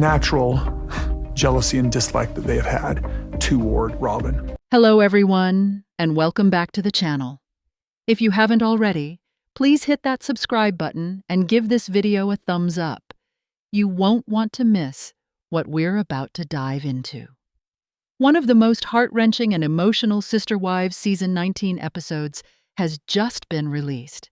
natural jealousy and dislike that they have had toward Robyn. Hello everyone, and welcome back to the channel. If you haven't already, please hit that subscribe button and give this video a thumbs up. You won't want to miss what we're about to dive into. One of the most heart-wrenching and emotional Sister Wives Season 19 episodes has just been released.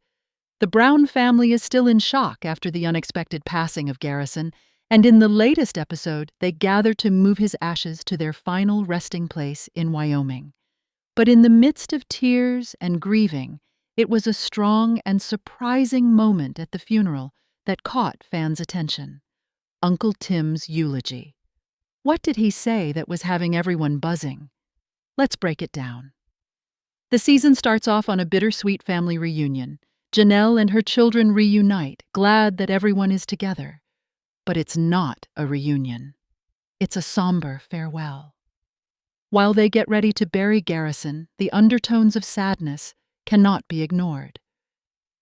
The Brown family is still in shock after the unexpected passing of Garrison, and in the latest episode, they gather to move his ashes to their final resting place in Wyoming. But in the midst of tears and grieving, it was a strong and surprising moment at the funeral that caught fans' attention. Uncle Tim's eulogy. What did he say that was having everyone buzzing? Let's break it down. The season starts off on a bittersweet family reunion. Janelle and her children reunite, glad that everyone is together. But it's not a reunion. It's a somber farewell. While they get ready to bury Garrison, the undertones of sadness cannot be ignored.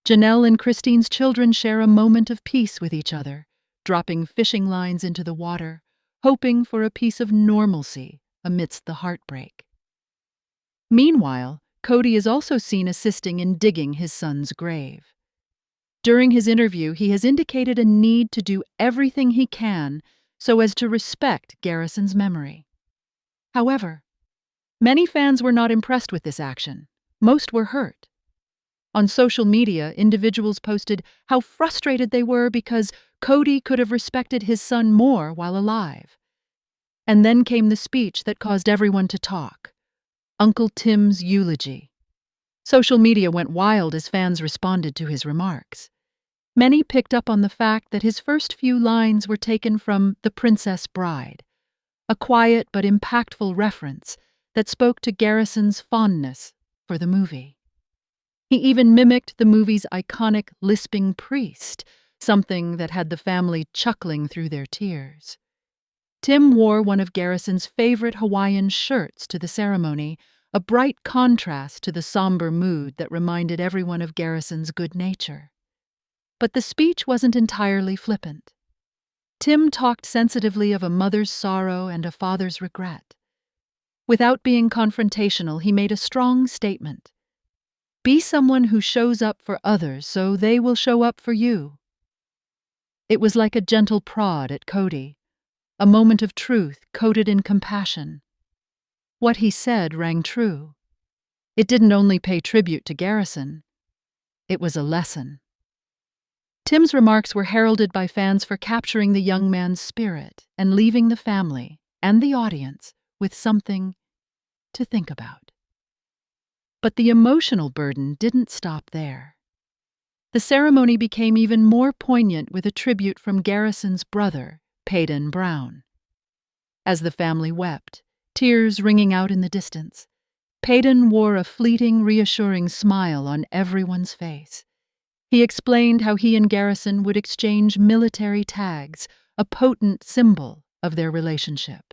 Janelle and Christine's children share a moment of peace with each other, dropping fishing lines into the water, hoping for a piece of normalcy amidst the heartbreak. Meanwhile, Kody is also seen assisting in digging his son's grave. During his interview, he has indicated a need to do everything he can so as to respect Garrison's memory. However, many fans were not impressed with this action. Most were hurt. On social media, individuals posted how frustrated they were because Kody could have respected his son more while alive. And then came the speech that caused everyone to talk. Uncle Tim's eulogy. Social media went wild as fans responded to his remarks. Many picked up on the fact that his first few lines were taken from The Princess Bride, a quiet but impactful reference that spoke to Garrison's fondness for the movie. He even mimicked the movie's iconic lisping priest, something that had the family chuckling through their tears. Tim wore one of Garrison's favorite Hawaiian shirts to the ceremony, a bright contrast to the somber mood that reminded everyone of Garrison's good nature. But the speech wasn't entirely flippant. Tim talked sensitively of a mother's sorrow and a father's regret. Without being confrontational, he made a strong statement. Be someone who shows up for others so they will show up for you. It was like a gentle prod at Kody, a moment of truth coated in compassion. What he said rang true. It didn't only pay tribute to Garrison, it was a lesson. Tim's remarks were heralded by fans for capturing the young man's spirit and leaving the family and the audience with something to think about. But the emotional burden didn't stop there. The ceremony became even more poignant with a tribute from Garrison's brother, Paedon Brown. As the family wept, tears ringing out in the distance, Peyton wore a fleeting, reassuring smile on everyone's face. He explained how he and Garrison would exchange military tags, a potent symbol of their relationship.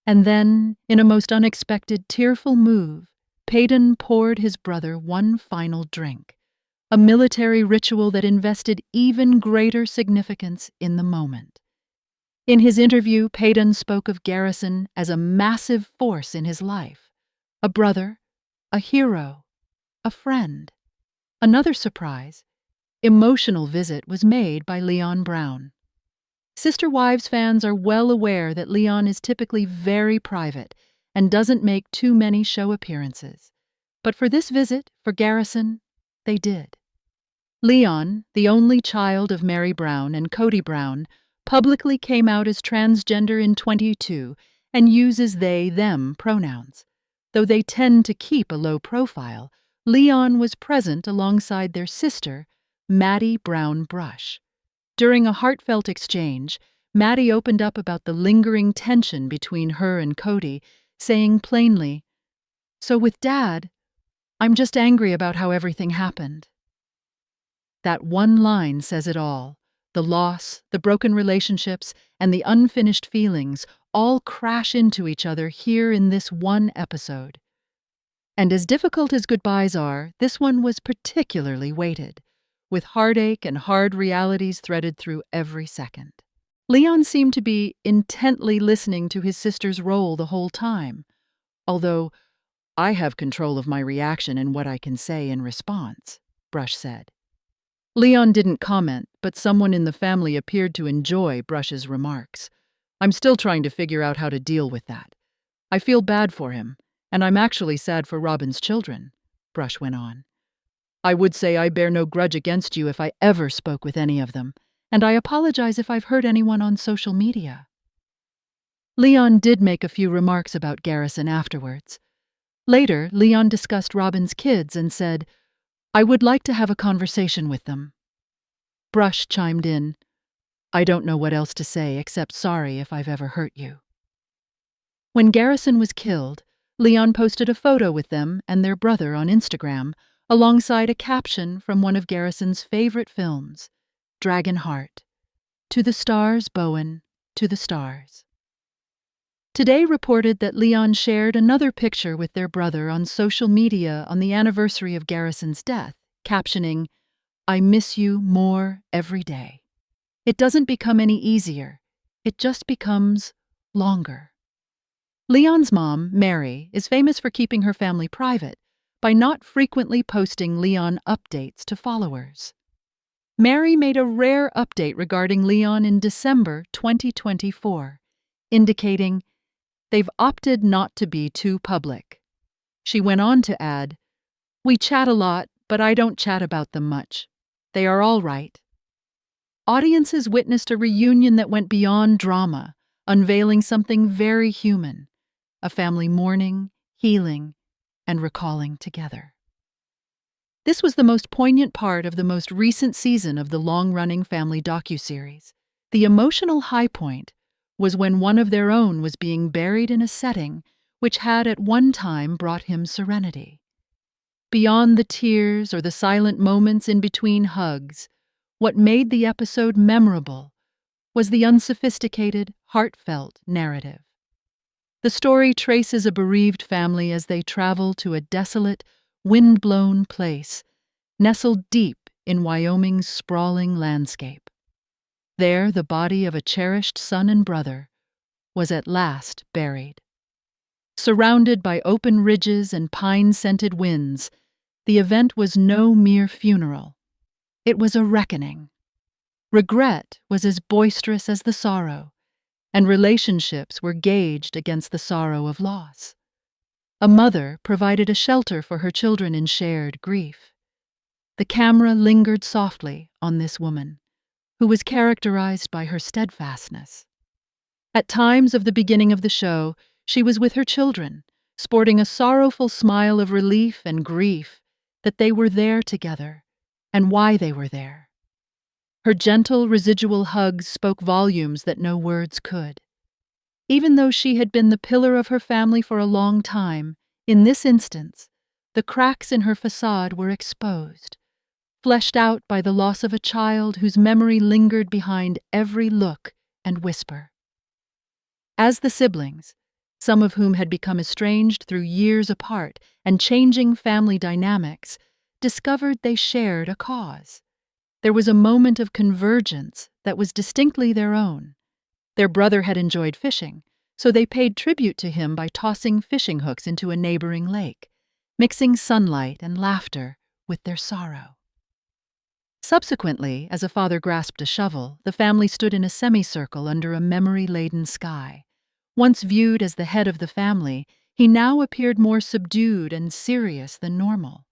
And then, in a most unexpected, tearful move, Peyton poured his brother one final drink, a military ritual that invested even greater significance in the moment. In his interview, Peyton spoke of Garrison as a massive force in his life, a brother, a hero, a friend. Another surprise, emotional visit was made by Leon Brown. Sister Wives fans are well aware that Leon is typically very private and doesn't make too many show appearances. But for this visit, for Garrison, they did. Leon, the only child of Mary Brown and Kody Brown, publicly came out as transgender in 2022 and uses they/them pronouns. Though they tend to keep a low profile, Leon was present alongside their sister, Maddie Brown Brush. During a heartfelt exchange, Maddie opened up about the lingering tension between her and Kody, saying plainly, "So with Dad, I'm just angry about how everything happened." That one line says it all. The loss, the broken relationships, and the unfinished feelings all crash into each other here in this one episode. And as difficult as goodbyes are, this one was particularly weighted, with heartache and hard realities threaded through every second. Leon seemed to be intently listening to his sister's role the whole time, although I have control of my reaction and what I can say in response, Brush said. Leon didn't comment, but someone in the family appeared to enjoy Brush's remarks. I'm still trying to figure out how to deal with that. I feel bad for him, and I'm actually sad for Robyn's children, Brush went on. I would say I bear no grudge against you if I ever spoke with any of them, and I apologize if I've hurt anyone on social media. Leon did make a few remarks about Garrison afterwards. Later, Leon discussed Robyn's kids and said, I would like to have a conversation with them. Brush chimed in, I don't know what else to say except sorry if I've ever hurt you. When Garrison was killed, Leon posted a photo with them and their brother on Instagram, alongside a caption from one of Garrison's favorite films, Dragonheart. To the stars, Bowen, to the stars. Today reported that Leon shared another picture with their brother on social media on the anniversary of Garrison's death, captioning, I miss you more every day. It doesn't become any easier. It just becomes longer. Leon's mom, Mary, is famous for keeping her family private by not frequently posting Leon updates to followers. Mary made a rare update regarding Leon in December 2024, indicating they've opted not to be too public. She went on to add, We chat a lot, but I don't chat about them much. They are all right. Audiences witnessed a reunion that went beyond drama, unveiling something very human, a family mourning, healing, and recalling together. This was the most poignant part of the most recent season of the long-running family docuseries. The emotional high point was when one of their own was being buried in a setting which had at one time brought him serenity. Beyond the tears or the silent moments in between hugs, what made the episode memorable was the unsophisticated, heartfelt narrative. The story traces a bereaved family as they travel to a desolate, wind-blown place, nestled deep in Wyoming's sprawling landscape. There, the body of a cherished son and brother was at last buried. Surrounded by open ridges and pine-scented winds, the event was no mere funeral. It was a reckoning. Regret was as boisterous as the sorrow, and relationships were gauged against the sorrow of loss. A mother provided a shelter for her children in shared grief. The camera lingered softly on this woman, who was characterized by her steadfastness. At times of the beginning of the show, she was with her children, sporting a sorrowful smile of relief and grief that they were there together, and why they were there. Her gentle, residual hugs spoke volumes that no words could. Even though she had been the pillar of her family for a long time, in this instance, the cracks in her facade were exposed, fleshed out by the loss of a child whose memory lingered behind every look and whisper. As the siblings, some of whom had become estranged through years apart and changing family dynamics, discovered they shared a cause. There was a moment of convergence that was distinctly their own. Their brother had enjoyed fishing, so they paid tribute to him by tossing fishing hooks into a neighboring lake, mixing sunlight and laughter with their sorrow. Subsequently, as a father grasped a shovel, the family stood in a semicircle under a memory-laden sky. Once viewed as the head of the family, he now appeared more subdued and serious than normal.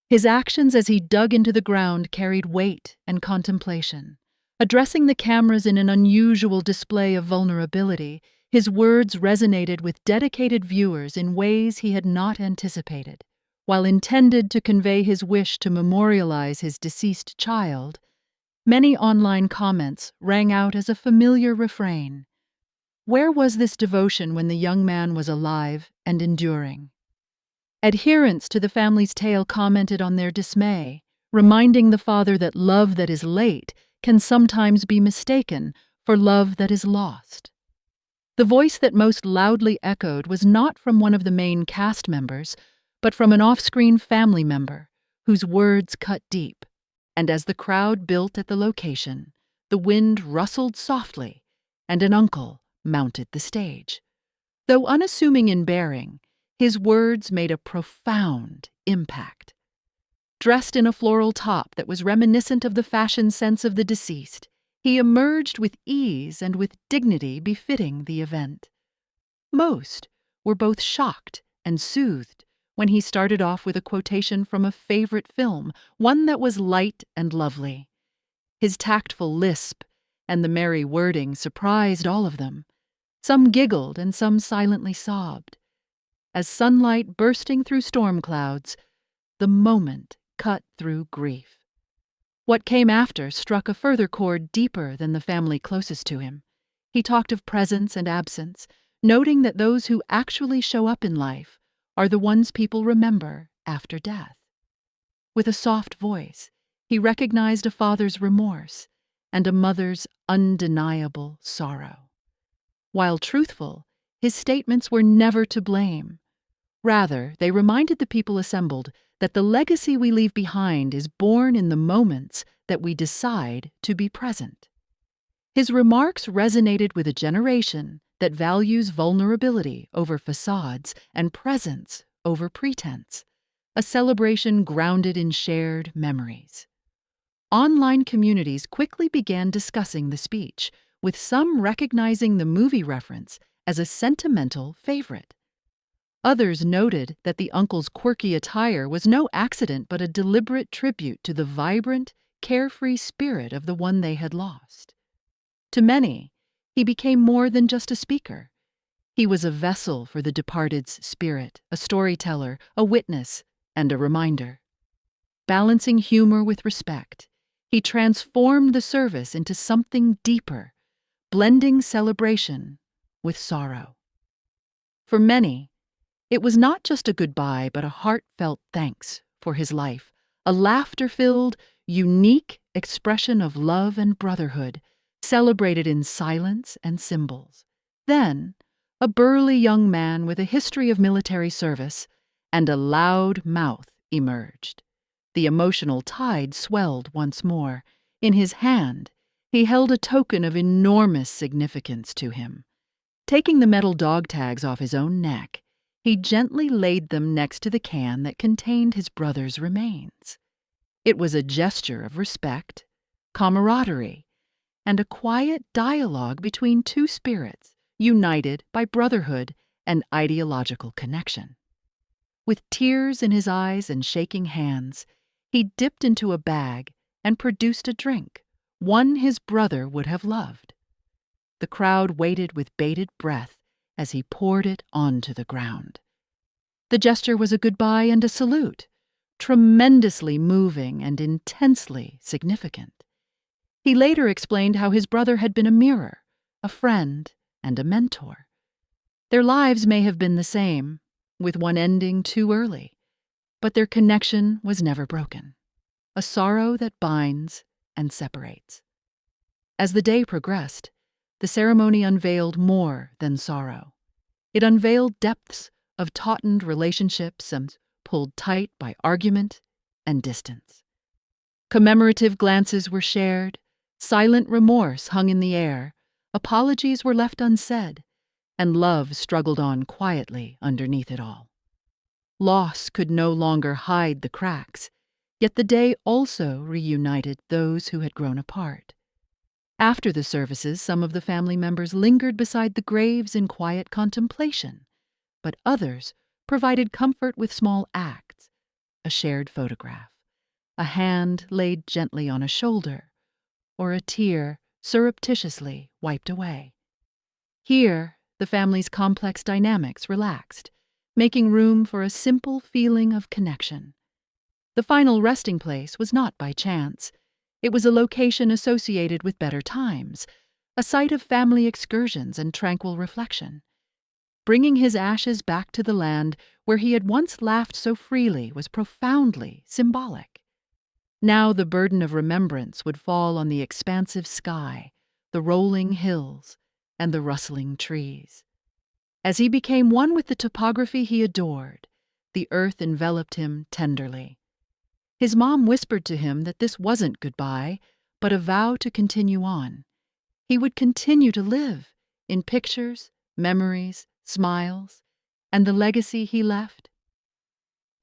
His actions as he dug into the ground carried weight and contemplation. Addressing the cameras in an unusual display of vulnerability, his words resonated with dedicated viewers in ways he had not anticipated. While intended to convey his wish to memorialize his deceased child, many online comments rang out as a familiar refrain. Where was this devotion when the young man was alive and enduring? Adherents to the family's tale commented on their dismay, reminding the father that love that is late can sometimes be mistaken for love that is lost. The voice that most loudly echoed was not from one of the main cast members, but from an off-screen family member whose words cut deep. And as the crowd built at the location, the wind rustled softly and an uncle mounted the stage. Though unassuming in bearing, his words made a profound impact. Dressed in a floral top that was reminiscent of the fashion sense of the deceased, he emerged with ease and with dignity befitting the event. Most were both shocked and soothed when he started off with a quotation from a favorite film, one that was light and lovely. His tactful lisp and the merry wording surprised all of them. Some giggled and some silently sobbed. As sunlight bursting through storm clouds, the moment cut through grief. What came after struck a further chord deeper than the family closest to him. He talked of presence and absence, noting that those who actually show up in life are the ones people remember after death. With a soft voice, he recognized a father's remorse and a mother's undeniable sorrow. While truthful, his statements were never to blame. Rather, they reminded the people assembled that the legacy we leave behind is born in the moments that we decide to be present. His remarks resonated with a generation that values vulnerability over facades and presence over pretense, a celebration grounded in shared memories. Online communities quickly began discussing the speech, with some recognizing the movie reference as a sentimental favorite. Others noted that the uncle's quirky attire was no accident but a deliberate tribute to the vibrant, carefree spirit of the one they had lost. To many, he became more than just a speaker. He was a vessel for the departed's spirit, a storyteller, a witness, and a reminder. Balancing humor with respect, he transformed the service into something deeper, blending celebration with sorrow. For many, it was not just a goodbye, but a heartfelt thanks for his life, a laughter-filled, unique expression of love and brotherhood, celebrated in silence and symbols. Then, a burly young man with a history of military service and a loud mouth emerged. The emotional tide swelled once more. In his hand, he held a token of enormous significance to him. Taking the metal dog tags off his own neck, he gently laid them next to the can that contained his brother's remains. It was a gesture of respect, camaraderie, and a quiet dialogue between two spirits united by brotherhood and ideological connection. With tears in his eyes and shaking hands, he dipped into a bag and produced a drink, one his brother would have loved. The crowd waited with bated breath as he poured it onto the ground. The gesture was a goodbye and a salute, tremendously moving and intensely significant. He later explained how his brother had been a mirror, a friend, and a mentor. Their lives may have been the same, with one ending too early, but their connection was never broken, a sorrow that binds and separates. As the day progressed, the ceremony unveiled more than sorrow. It unveiled depths of tautened relationships and pulled tight by argument and distance. Commemorative glances were shared, silent remorse hung in the air, apologies were left unsaid, and love struggled on quietly underneath it all. Loss could no longer hide the cracks, yet the day also reunited those who had grown apart. After the services, some of the family members lingered beside the graves in quiet contemplation, but others provided comfort with small acts, a shared photograph, a hand laid gently on a shoulder, or a tear surreptitiously wiped away. Here, the family's complex dynamics relaxed, making room for a simple feeling of connection. The final resting place was not by chance. It was a location associated with better times, a site of family excursions and tranquil reflection. Bringing his ashes back to the land where he had once laughed so freely was profoundly symbolic. Now the burden of remembrance would fall on the expansive sky, the rolling hills, and the rustling trees. As he became one with the topography he adored, the earth enveloped him tenderly. His mom whispered to him that this wasn't goodbye, but a vow to continue on. He would continue to live in pictures, memories, smiles, and the legacy he left.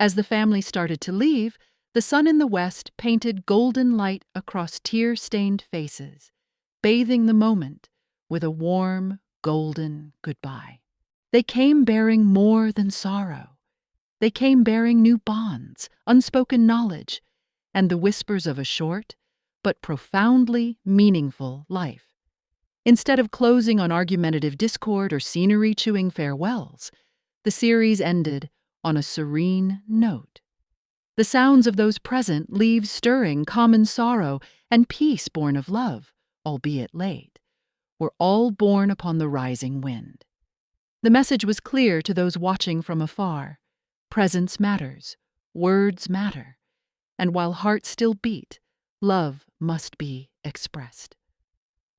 As the family started to leave, the sun in the west painted golden light across tear-stained faces, bathing the moment with a warm, golden goodbye. They came bearing more than sorrow. They came bearing new bonds, unspoken knowledge, and the whispers of a short but profoundly meaningful life. Instead of closing on argumentative discord or scenery-chewing farewells, the series ended on a serene note. The sounds of those present leave stirring common sorrow and peace born of love, albeit late, were all borne upon the rising wind. The message was clear to those watching from afar. Presence matters, words matter, and while hearts still beat, love must be expressed.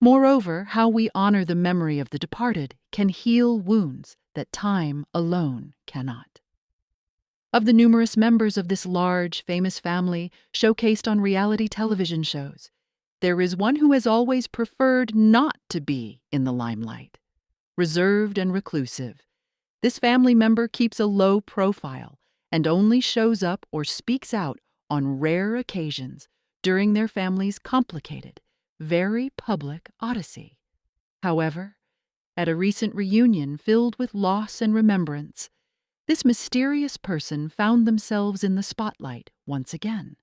Moreover, how we honor the memory of the departed can heal wounds that time alone cannot. Of the numerous members of this large, famous family showcased on reality television shows, there is one who has always preferred not to be in the limelight. Reserved and reclusive, this family member keeps a low profile and only shows up or speaks out on rare occasions during their family's complicated, very public odyssey. However, at a recent reunion filled with loss and remembrance, this mysterious person found themselves in the spotlight once again.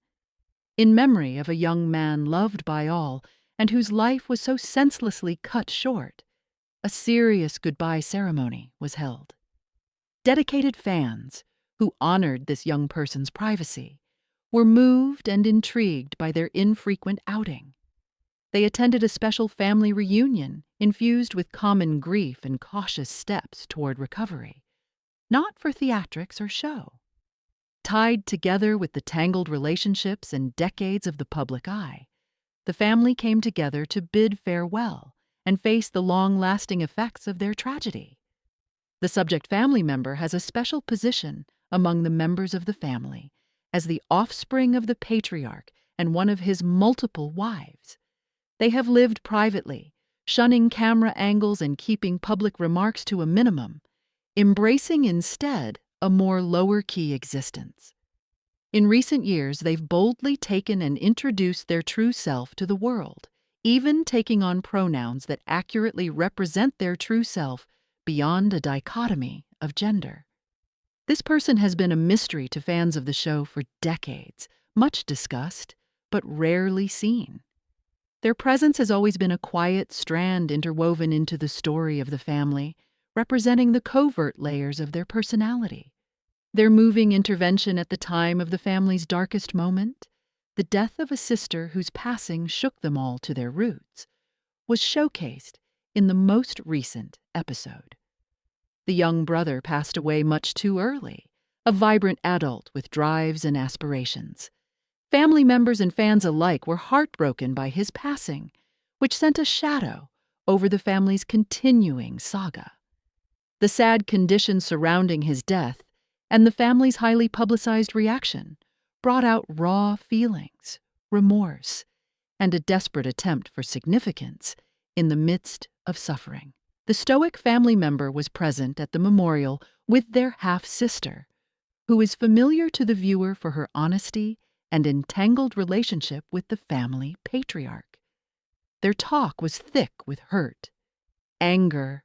In memory of a young man loved by all and whose life was so senselessly cut short, a serious goodbye ceremony was held. Dedicated fans, who honored this young person's privacy, were moved and intrigued by their infrequent outing. They attended a special family reunion infused with common grief and cautious steps toward recovery, not for theatrics or show. Tied together with the tangled relationships and decades of the public eye, the family came together to bid farewell and face the long-lasting effects of their tragedy. The subject family member has a special position among the members of the family as the offspring of the patriarch and one of his multiple wives. They have lived privately, shunning camera angles and keeping public remarks to a minimum, embracing instead a more lower-key existence. In recent years, they've boldly taken and introduced their true self to the world, even taking on pronouns that accurately represent their true self beyond a dichotomy of gender. This person has been a mystery to fans of the show for decades, much discussed, but rarely seen. Their presence has always been a quiet strand interwoven into the story of the family, representing the covert layers of their personality. Their moving intervention at the time of the family's darkest moment, the death of a sister whose passing shook them all to their roots, was showcased in the most recent episode. The young brother passed away much too early, a vibrant adult with drives and aspirations. Family members and fans alike were heartbroken by his passing, which sent a shadow over the family's continuing saga. The sad conditions surrounding his death and the family's highly publicized reaction brought out raw feelings, remorse, and a desperate attempt for significance in the midst of suffering. The stoic family member was present at the memorial with their half-sister, who is familiar to the viewer for her honesty and entangled relationship with the family patriarch. Their talk was thick with hurt, anger,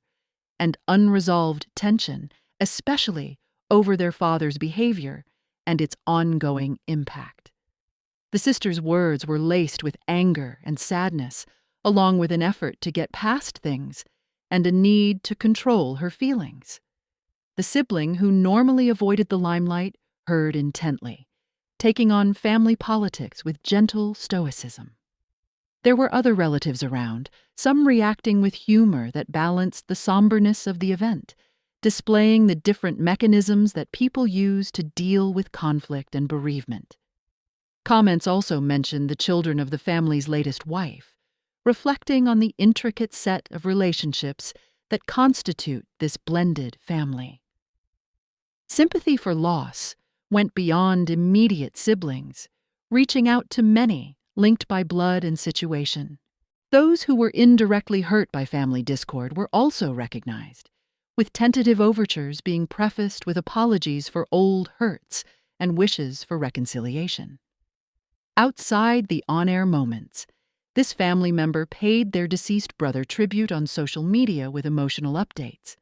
and unresolved tension, especially over their father's behavior and its ongoing impact. The sister's words were laced with anger and sadness, along with an effort to get past things and a need to control her feelings. The sibling, who normally avoided the limelight, heard intently, taking on family politics with gentle stoicism. There were other relatives around, some reacting with humor that balanced the somberness of the event, displaying the different mechanisms that people use to deal with conflict and bereavement. Comments also mentioned the children of the family's latest wife, reflecting on the intricate set of relationships that constitute this blended family. Sympathy for loss went beyond immediate siblings, reaching out to many linked by blood and situation. Those who were indirectly hurt by family discord were also recognized, with tentative overtures being prefaced with apologies for old hurts and wishes for reconciliation. Outside the on-air moments, this family member paid their deceased brother tribute on social media with emotional updates.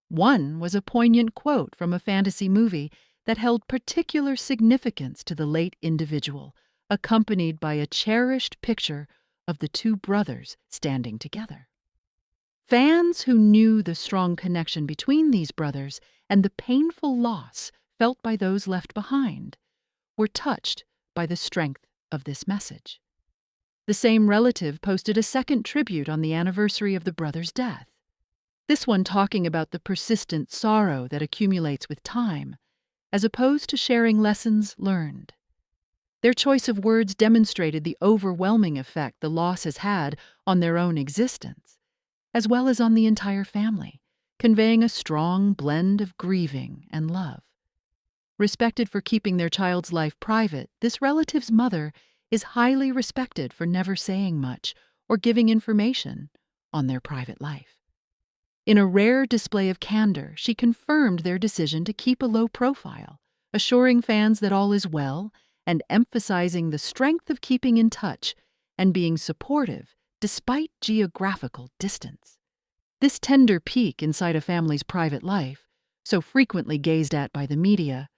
One was a poignant quote from a fantasy movie that held particular significance to the late individual, accompanied by a cherished picture of the two brothers standing together. Fans who knew the strong connection between these brothers and the painful loss felt by those left behind were touched by the strength of this message. The same relative posted a second tribute on the anniversary of the brother's death, this one talking about the persistent sorrow that accumulates with time, as opposed to sharing lessons learned. Their choice of words demonstrated the overwhelming effect the loss has had on their own existence, as well as on the entire family, conveying a strong blend of grieving and love. Respected for keeping their child's life private, this relative's mother is highly respected for never saying much or giving information on their private life. In a rare display of candor, she confirmed their decision to keep a low profile, assuring fans that all is well and emphasizing the strength of keeping in touch and being supportive despite geographical distance. This tender peek inside a family's private life, so frequently gazed at by the media,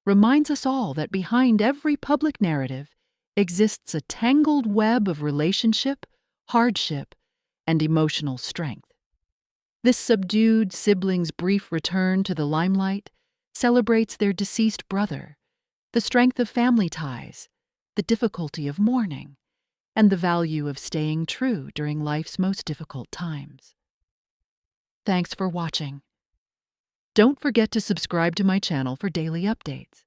reminds us all that behind every public narrative exists a tangled web of relationship, hardship, and emotional strength. This subdued sibling's brief return to the limelight celebrates their deceased brother, the strength of family ties, the difficulty of mourning, and the value of staying true during life's most difficult times. Thanks for watching. Don't forget to subscribe to my channel for daily updates.